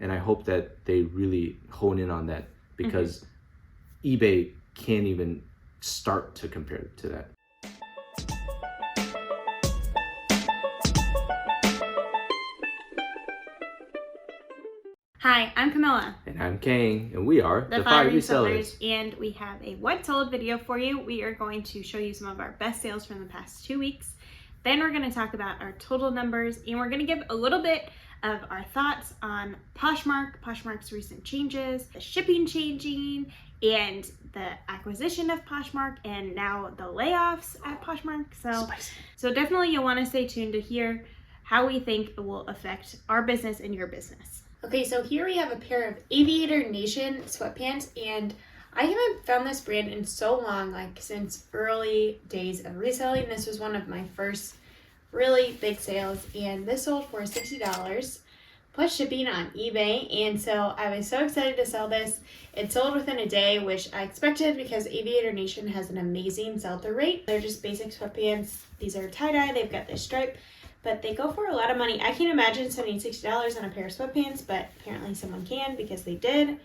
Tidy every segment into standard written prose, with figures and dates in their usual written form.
And I hope that they really hone in on that, because eBay can't even start to compare to that. Hi, I'm Camilla. And I'm Kang, and we are the FI Resellers. And we have a What Sold video for you. We are going to show you some of our best sales from the past 2 weeks. Then we're going to talk about our total numbers, and we're going to give a little bit of our thoughts on Poshmark's recent changes, the shipping changing, and the acquisition of Poshmark, and now the layoffs at Poshmark. So definitely you'll want to stay tuned to hear how we think it will affect our business and your business. Okay, so here we have a pair of Aviator Nation sweatpants, and I haven't found this brand in so long, like since early days of reselling. This was one of my first really big sales, and this sold for $60 plus shipping on eBay. And so I was so excited to sell this. It sold within a day, which I expected because Aviator Nation has an amazing sell-through rate. They're just basic sweatpants. These are tie-dye, they've got this stripe, but they go for a lot of money. I can't imagine spending $60 on a pair of sweatpants, but apparently someone can because they did.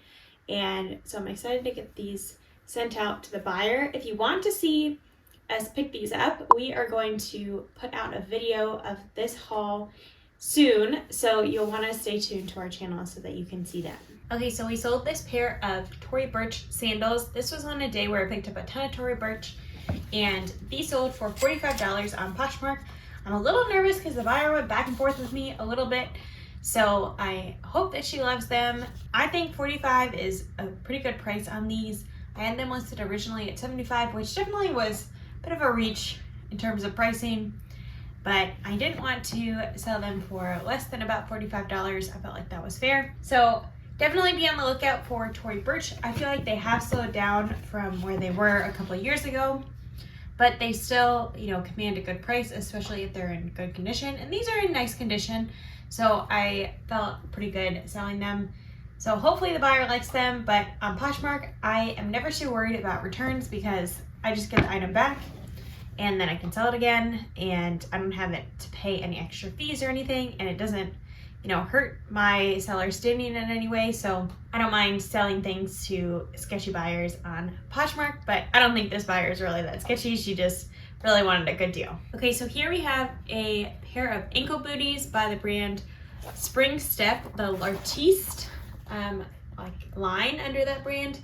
And so I'm excited to get these sent out to the buyer. If you want to see us pick these up, we are going to put out a video of this haul soon. So you'll want to stay tuned to our channel so that you can see that. Okay, so we sold this pair of Tory Burch sandals. This was on a day where I picked up a ton of Tory Burch, and these sold for $45 on Poshmark. I'm a little nervous because the buyer went back and forth with me a little bit, so I hope that she loves them. I think $45 is a pretty good price on these. I had them listed originally at $75, which definitely was a bit of a reach in terms of pricing, but I didn't want to sell them for less than about $45. I felt like that was fair. So definitely be on the lookout for Tory Burch. I feel like they have slowed down from where they were a couple of years ago, but they still, command a good price, especially if they're in good condition. And these are in nice condition, so I felt pretty good selling them. So hopefully the buyer likes them, but on Poshmark, I am never too worried about returns because I just get the item back and then I can sell it again, and I don't have it to pay any extra fees or anything, and it doesn't, hurt my seller standing in any way. So I don't mind selling things to sketchy buyers on Poshmark, but I don't think this buyer is really that sketchy. She just really wanted a good deal. Okay, so here we have a pair of ankle booties by the brand Spring Step, the L'artiste line under that brand.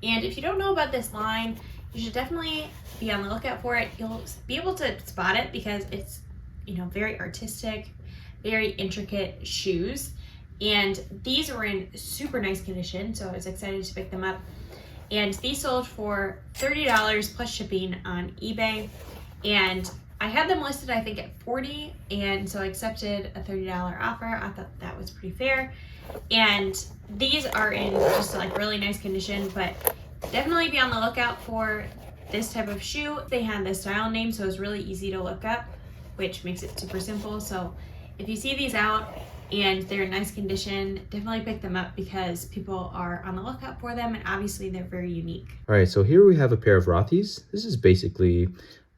And if you don't know about this line, you should definitely be on the lookout for it. You'll be able to spot it because it's, very artistic, very intricate shoes, and these were in super nice condition, so I was excited to pick them up. And these sold for $30 plus shipping on eBay, and I had them listed I think at $40, and so I accepted a $30 offer. I thought that was pretty fair, and these are in just really nice condition, but definitely be on the lookout for this type of shoe. They had the style name, so it was really easy to look up, which makes it super simple. So if you see these out and they're in nice condition, definitely pick them up because people are on the lookout for them, and obviously they're very unique. All right, so here we have a pair of Rothy's. This is basically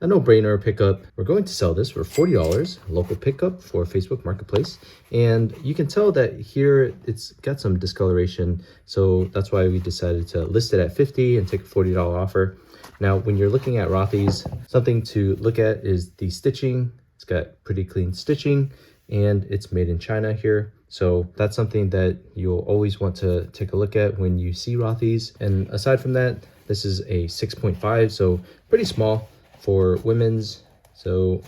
a no-brainer pickup. We're going to sell this for $40, local pickup for Facebook Marketplace. And you can tell that here it's got some discoloration, so that's why we decided to list it at $50 and take a $40 offer. Now, when you're looking at Rothy's, something to look at is the stitching. It's got pretty clean stitching, and it's made in China here. So that's something that you'll always want to take a look at when you see Rothy's. And aside from that, this is a 6.5, so pretty small for women's. So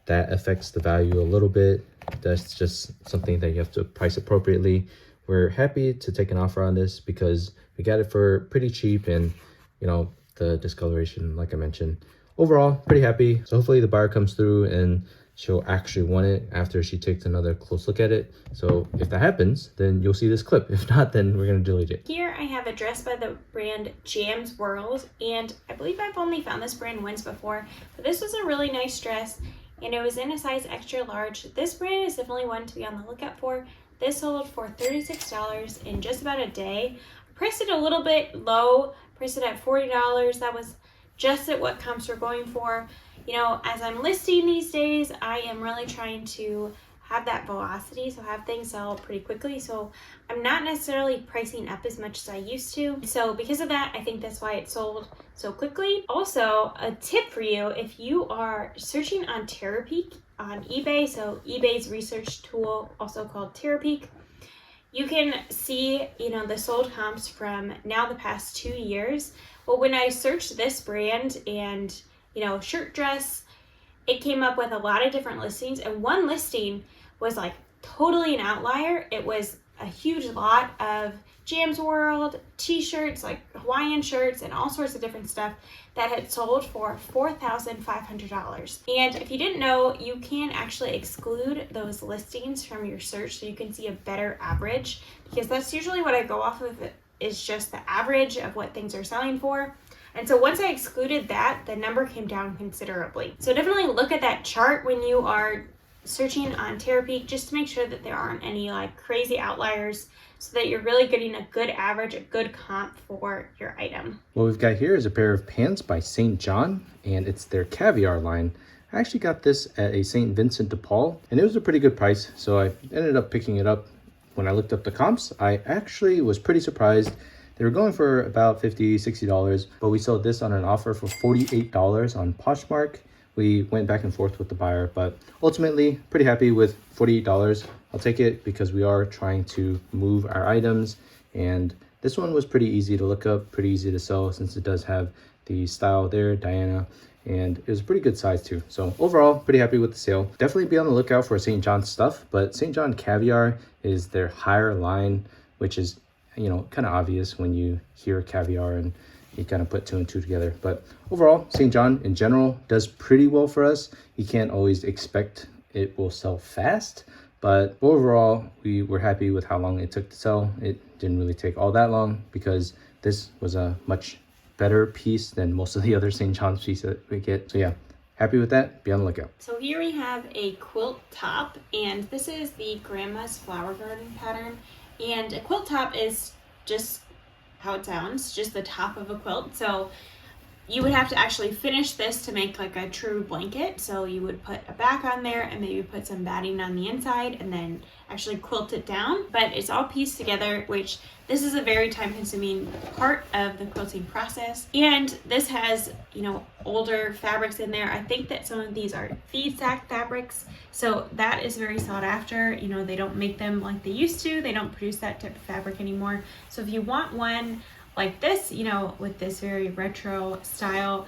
that affects the value a little bit. That's just something that you have to price appropriately. We're happy to take an offer on this because we got it for pretty cheap, and the discoloration, like I mentioned. Overall, pretty happy. So hopefully the buyer comes through and she'll actually want it after she takes another close look at it. So if that happens, then you'll see this clip. If not, then we're gonna delete it. Here I have a dress by the brand Jam's World, and I believe I've only found this brand once before, but this was a really nice dress, and it was in a size extra large. This brand is definitely one to be on the lookout for. This sold for $36 in just about a day. I priced it a little bit low, priced it at $40. That was just at what comps were going for. As I'm listing these days, I am really trying to have that velocity, so have things sell pretty quickly. So I'm not necessarily pricing up as much as I used to. So because of that, I think that's why it sold so quickly. Also, a tip for you, if you are searching on Terapeak on eBay, so eBay's research tool, also called Terapeak, you can see, the sold comps from now the past 2 years. Well, when I searched this brand and, shirt dress, it came up with a lot of different listings, and one listing was like totally an outlier. It was a huge lot of Jam's World t-shirts, like Hawaiian shirts and all sorts of different stuff that had sold for $4,500. And if you didn't know, you can actually exclude those listings from your search so you can see a better average, because that's usually what I go off of, is just the average of what things are selling for. And so once I excluded that, the number came down considerably. So definitely look at that chart when you are searching on Terapeak, just to make sure that there aren't any like crazy outliers, so that you're really getting a good average, a good comp for your item. What we've got here is a pair of pants by St. John, and it's their caviar line. I actually got this at a St. Vincent de Paul, and it was a pretty good price, so I ended up picking it up. When I looked up the comps, I actually was pretty surprised. They were going for about $50, $60, but we sold this on an offer for $48 on Poshmark. We went back and forth with the buyer, but ultimately pretty happy with $48. I'll take it because we are trying to move our items, and this one was pretty easy to look up, pretty easy to sell, since it does have the style there, Diana, and it was a pretty good size too. So overall, pretty happy with the sale. Definitely be on the lookout for St. John stuff, but St. John Caviar is their higher line, which is, kind of obvious when you hear caviar and you kind of put two and two together. But overall, St. John in general does pretty well for us. You can't always expect it will sell fast, but overall, we were happy with how long it took to sell. It didn't really take all that long because this was a much better piece than most of the other St. John's pieces that we get. So yeah, happy with that. Be on the lookout. So here we have a quilt top, and this is the Grandma's Flower Garden pattern. And a quilt top is just how it sounds, just the top of a quilt. So you would have to actually finish this to make like a true blanket. So you would put a back on there and maybe put some batting on the inside and then actually quilt it down. But it's all pieced together, which this is a very time consuming part of the quilting process. And this has, older fabrics in there. I think that some of these are feed sack fabrics. So that is very sought after. They don't make them like they used to. They don't produce that type of fabric anymore. So if you want one like this, with this very retro style,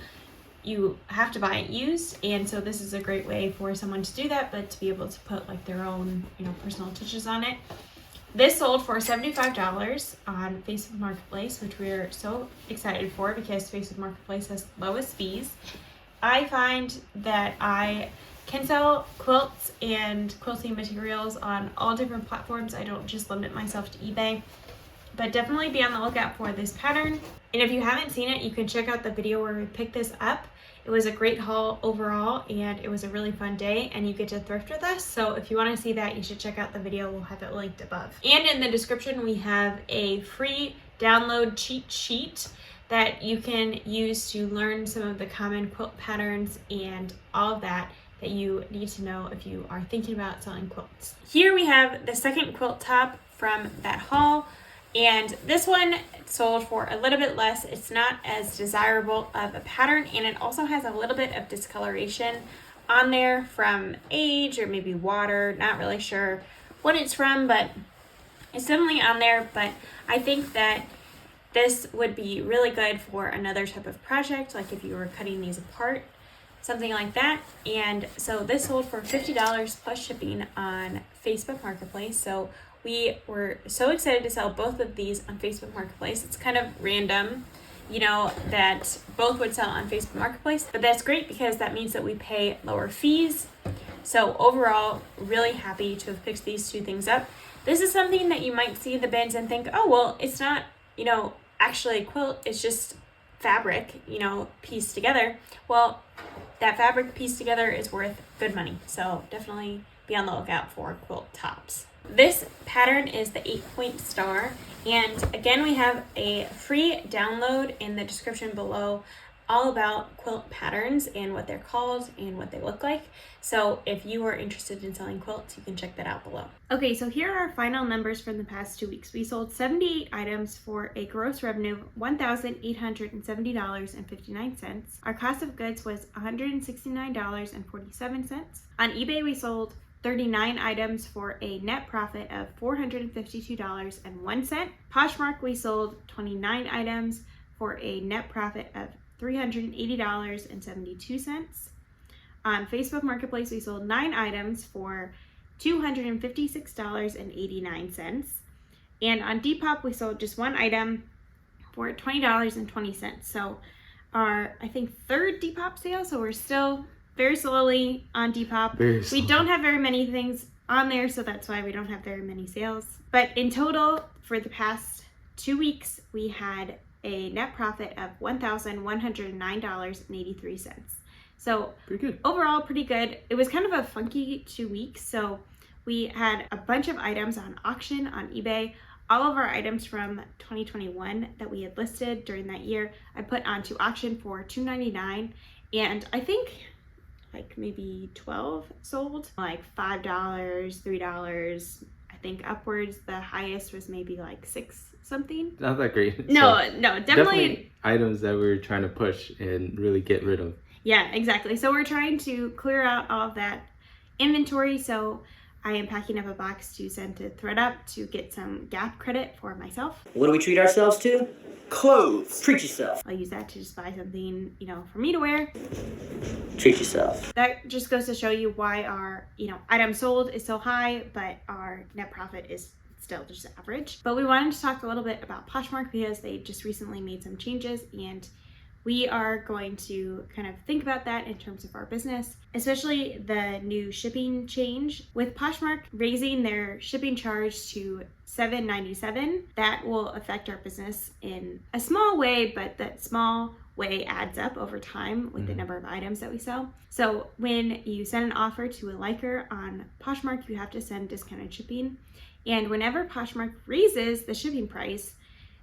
you have to buy it used. And so this is a great way for someone to do that, but to be able to put like their own, personal touches on it. This sold for $75 on Facebook Marketplace, which we're so excited for because Facebook Marketplace has lowest fees. I find that I can sell quilts and quilting materials on all different platforms. I don't just limit myself to eBay. But definitely be on the lookout for this pattern. And if you haven't seen it, you can check out the video where we picked this up. It was a great haul overall, and it was a really fun day, and you get to thrift with us. So if you want to see that, you should check out the video. We'll have it linked above. And in the description, we have a free download cheat sheet that you can use to learn some of the common quilt patterns and all of that you need to know if you are thinking about selling quilts. Here we have the second quilt top from that haul. And this one sold for a little bit less. It's not as desirable of a pattern, and it also has a little bit of discoloration on there from age or maybe water. Not really sure what it's from, but it's definitely on there. But I think that this would be really good for another type of project, like if you were cutting these apart, something like that. And so this sold for $50 plus shipping on Facebook Marketplace. So we were so excited to sell both of these on Facebook Marketplace. It's kind of random, that both would sell on Facebook Marketplace, but that's great because that means that we pay lower fees. So overall, really happy to have picked these two things up. This is something that you might see in the bins and think, oh, well, it's not, actually a quilt. It's just fabric, pieced together. Well, that fabric pieced together is worth good money. So definitely be on the lookout for quilt tops. This pattern is the 8-point star, and again we have a free download in the description below all about quilt patterns and what they're called and what they look like. So if you are interested in selling quilts, you can check that out below. Okay, so here are our final numbers from the past 2 weeks. We sold 78 items for a gross revenue of $1,870.59. Our cost of goods was $169.47. On eBay, we sold 39 items for a net profit of $452.01. Poshmark, we sold 29 items for a net profit of $380.72. On Facebook Marketplace, we sold 9 items for $256.89. And on Depop, we sold just 1 item for $20.20. So our, I think, third Depop sale. So we're still very slowly on Depop. We don't have very many things on there, so that's why we don't have very many sales. But in total, for the past 2 weeks, we had a net profit of $1,109.83. So pretty good. Overall, pretty good. It was kind of a funky 2 weeks. So we had a bunch of items on auction on eBay. All of our items from 2021 that we had listed during that year, I put onto auction for $2.99, and I think like maybe 12 sold, like $5, $3. I think upwards. The highest was maybe like 6 something. Not that great. No, definitely items that we're trying to push and really get rid of. Yeah, exactly. So we're trying to clear out all of that inventory. So I am packing up a box to send to ThreadUp to get some Gap credit for myself. What do we treat ourselves to? Clothes. Treat yourself. I'll use that to just buy something, for me to wear. Treat yourself. That just goes to show you why our, item sold is so high, but our net profit is still just average. But we wanted to talk a little bit about Poshmark because they just recently made some changes, and we are going to kind of think about that in terms of our business, especially the new shipping change. With Poshmark raising their shipping charge to $7.97, that will affect our business in a small way, but that small way adds up over time with the number of items that we sell. So when you send an offer to a liker on Poshmark, you have to send discounted shipping. And whenever Poshmark raises the shipping price,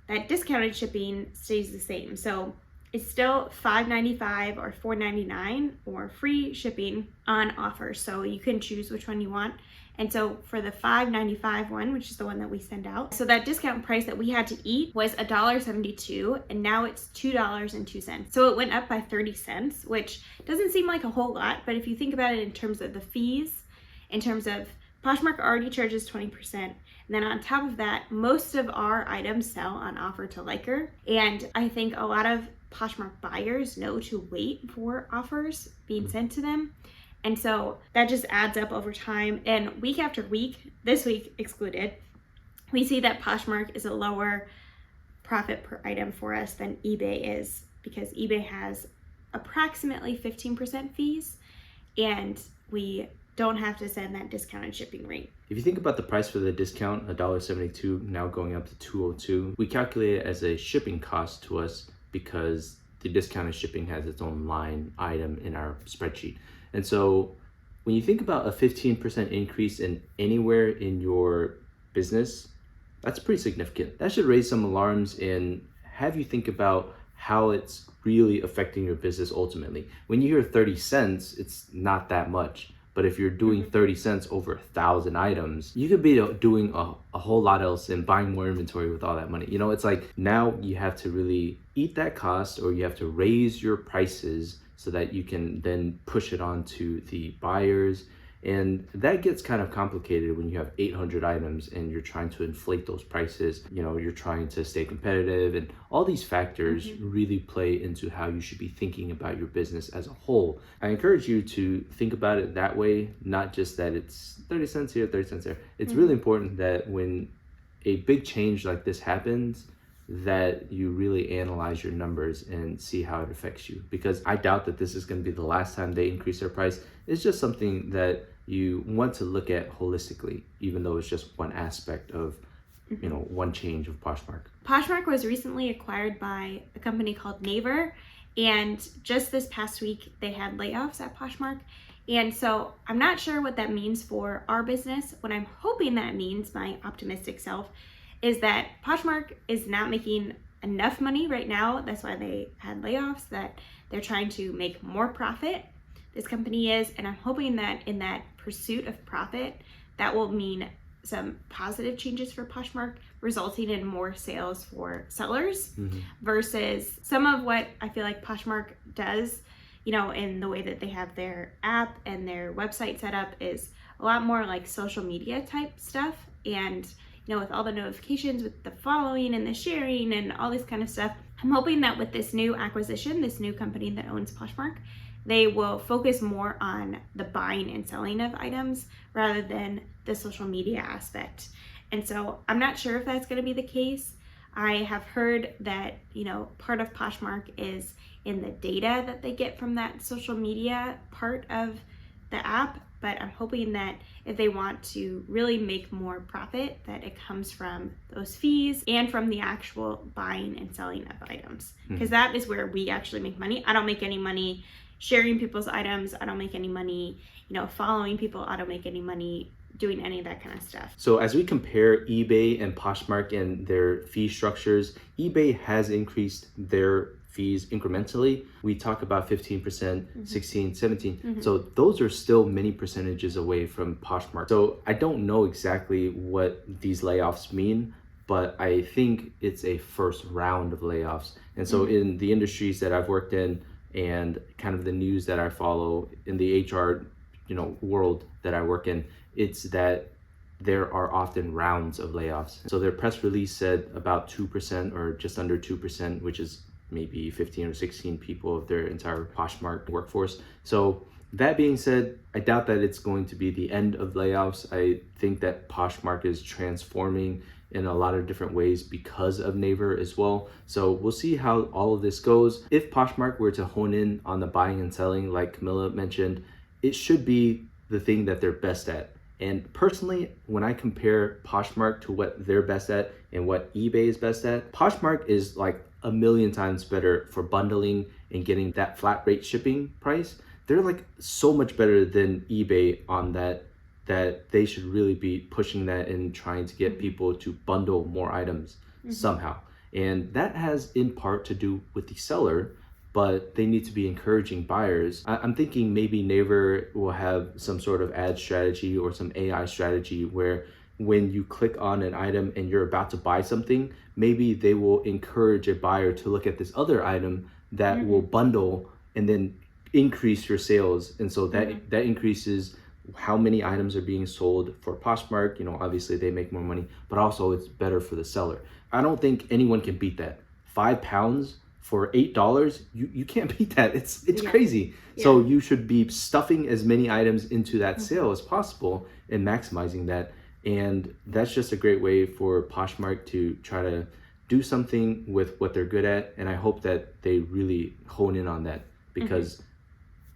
that discounted shipping stays the same. So it's still $5.95 or $4.99 or free shipping on offer. So you can choose which one you want. And so for the $5.95 one, which is the one that we send out, so that discount price that we had to eat was $1.72, and now it's $2.02. So it went up by 30 cents, which doesn't seem like a whole lot, but if you think about it in terms of the fees, in terms of Poshmark already charges 20%. And then on top of that, most of our items sell on offer to liker. And I think a lot of Poshmark buyers know to wait for offers being sent to them. And so that just adds up over time. And week after week, this week excluded, we see that Poshmark is a lower profit per item for us than eBay is, because eBay has approximately 15% fees, and we don't have to send that discounted shipping rate. If you think about the price for the discount, $1.72 now going up to $2.02, we calculate it as a shipping cost to us because the discounted shipping has its own line item in our spreadsheet. And so when you think about a 15% increase in anywhere in your business, that's pretty significant. That should raise some alarms and have you think about how it's really affecting your business ultimately. When you hear 30 cents, it's not that much. But if you're doing 30 cents over 1,000 items, you could be doing a whole lot else and buying more inventory with all that money. It's like now you have to really eat that cost, or you have to raise your prices so that you can then push it on to the buyers. And that gets kind of complicated when you have 800 items and you're trying to inflate those prices. You're trying to stay competitive, and all these factors really play into how you should be thinking about your business as a whole. I encourage you to think about it that way, not just that it's 30 cents here, 30 cents there. It's really important that when a big change like this happens, that you really analyze your numbers and see how it affects you, because I doubt that this is going to be the last time they increase their price. It's just something that you want to look at holistically, even though it's just one aspect of one change of Poshmark. Poshmark was recently acquired by a company called Naver, and just this past week they had layoffs at Poshmark. And so I'm not sure what that means for our business. What I'm hoping that means, my optimistic self, is that Poshmark is not making enough money right now. That's why they had layoffs, that They're trying to make more profit. This company is, and I'm hoping that in that pursuit of profit, that will mean some positive changes for Poshmark, resulting in more sales for sellers versus some of what I feel like Poshmark does, you know, in the way that they have their app and their website set up is a lot more like social media type stuff. And, you know, with all the notifications, with the following and the sharing and all this kind of stuff, I'm hoping that with this new acquisition, this new company that owns Poshmark, they will focus more on the buying and selling of items rather than the social media aspect. And so I'm not sure if that's going to be the case. I have heard that, you know, part of Poshmark is in the data that they get from that social media part of the app, but I'm hoping that if they want to really make more profit, that it comes from those fees and from the actual buying and selling of items, because that is where we actually make money. I don't make any money sharing people's items. I don't make any money, you know, following people. I don't make any money doing any of that kind of stuff. So as we compare eBay and Poshmark and their fee structures, eBay has increased their fees incrementally. We talk about 15%, 16, 17. So those are still many percentages away from Poshmark. So I don't know exactly what these layoffs mean, but I think it's a first round of layoffs. And so in the industries that I've worked in and kind of the news that I follow in the HR, you know, world that I work in, it's that there are often rounds of layoffs. So their press release said about 2% or just under 2%, which is maybe 15 or 16 people of their entire Poshmark workforce. So that being said, I doubt that it's going to be the end of layoffs. I think that Poshmark is transforming in a lot of different ways because of Naver as well. So we'll see how all of this goes. If Poshmark were to hone in on the buying and selling, like Camilla mentioned, it should be the thing that they're best at. And personally, when I compare Poshmark to what they're best at and what eBay is best at, Poshmark is like a million times better for bundling and getting that flat rate shipping price. They're like so much better than eBay on that they should really be pushing that and trying to get people to bundle more items somehow. And that has in part to do with the seller, but they need to be encouraging buyers. I'm thinking maybe Naver will have some sort of ad strategy or some AI strategy where when you click on an item and you're about to buy something, maybe they will encourage a buyer to look at this other item that will bundle and then increase your sales. And so that increases how many items are being sold for Poshmark. You know, obviously they make more money, but also it's better for the seller. I don't think anyone can beat that. £5 for $8, you can't beat that. It's crazy. Yeah. So you should be stuffing as many items into that sale as possible and maximizing that. And that's just a great way for Poshmark to try to do something with what they're good at. And I hope that they really hone in on that, because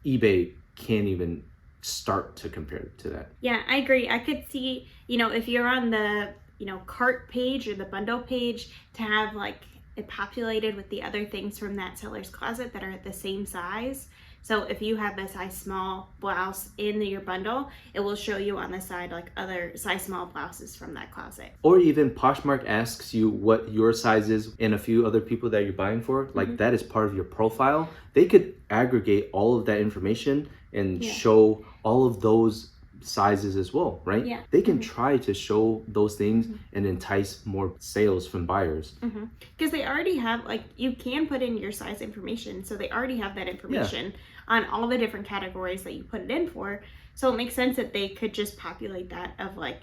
eBay can't even start to compare to that. Yeah, I agree. I could see, you know, if you're on the, you know, cart page or the bundle page, to have like it populated with the other things from that seller's closet that are the same size. So if you have a size small blouse in your bundle, it will show you on the side like other size small blouses from that closet. Or even Poshmark asks you what your size is and a few other people that you're buying for. Like that is part of your profile. They could aggregate all of that information and show all of those sizes as well, right? Yeah. They can try to show those things and entice more sales from buyers. Because they already have, like, you can put in your size information, so they already have that information on all the different categories that you put it in for. So it makes sense that they could just populate that of, like,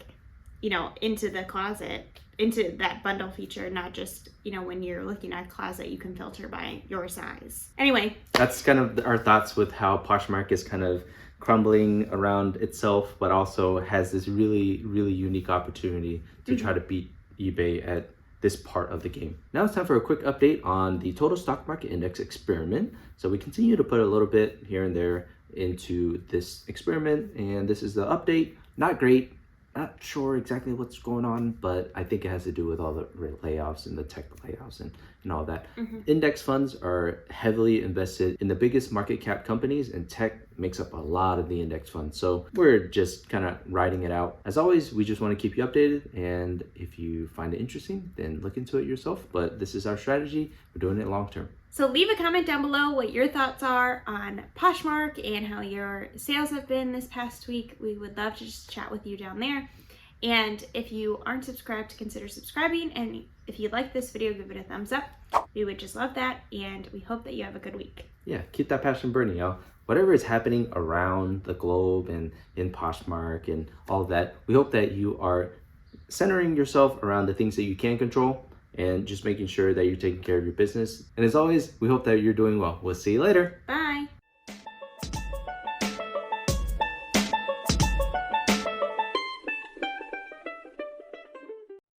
you know, into the closet, into that bundle feature, not just, you know, when you're looking at a closet, you can filter by your size. Anyway, that's kind of our thoughts with how Poshmark is kind of crumbling around itself, but also has this really, really unique opportunity to try to beat eBay at this part of the game. Now it's time for a quick update on the total stock market index experiment. So we continue to put a little bit here and there into this experiment, and this is the update. Not great. Not sure exactly what's going on, but I think it has to do with all the layoffs and the tech layoffs and all that. Index funds are heavily invested in the biggest market cap companies and tech makes up a lot of the index fund. So we're just kind of riding it out. As always, we just want to keep you updated. And if you find it interesting, then look into it yourself. But this is our strategy. We're doing it long term. So leave a comment down below what your thoughts are on Poshmark and how your sales have been this past week. We would love to just chat with you down there. And if you aren't subscribed, consider subscribing. And if you like this video, give it a thumbs up. We would just love that. And we hope that you have a good week. Yeah, keep that passion burning, y'all. Whatever is happening around the globe and in Poshmark and all of that, we hope that you are centering yourself around the things that you can control and just making sure that you're taking care of your business. And as always, we hope that you're doing well. We'll see you later. Bye.